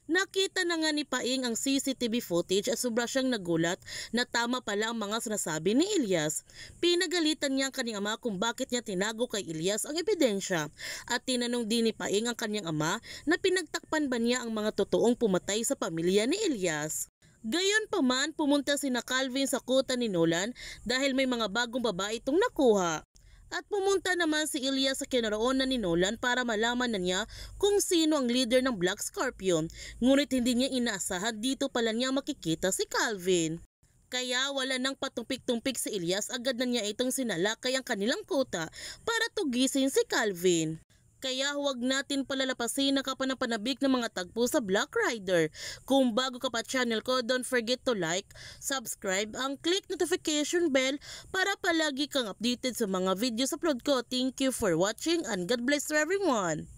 Nakita na nga ni Paing ang CCTV footage at sobra siyang nagulat na tama pala ang mga sinasabi ni Ilyas. Pinagalitan niya ang kanyang ama kung bakit niya tinago kay Ilyas ang ebidensya at tinanong din ni Paing ang kanyang ama na pinagtakpan ba niya ang mga totoong pumatay sa pamilya ni Ilyas. Gayunpaman, pumunta sina Calvin sa kuta ni Nolan dahil may mga bagong babae itong nakuha. At pumunta naman si Ilyas sa kinaroonan ni Nolan para malaman na niya kung sino ang leader ng Black Scorpion. Ngunit hindi niya inaasahan dito pala niya makikita si Calvin. Kaya wala nang patumpik-tumpik si Ilyas, agad na niya itong sinalakay ang kanilang kuta para tugisin si Calvin. Kaya huwag natin palalapasin ang kapanapanabik ng mga tagpo sa Black Rider. Kung bago ka pa channel ko, don't forget to like, subscribe, and click notification bell para palagi kang updated sa mga videos upload ko. Thank you for watching and God bless everyone!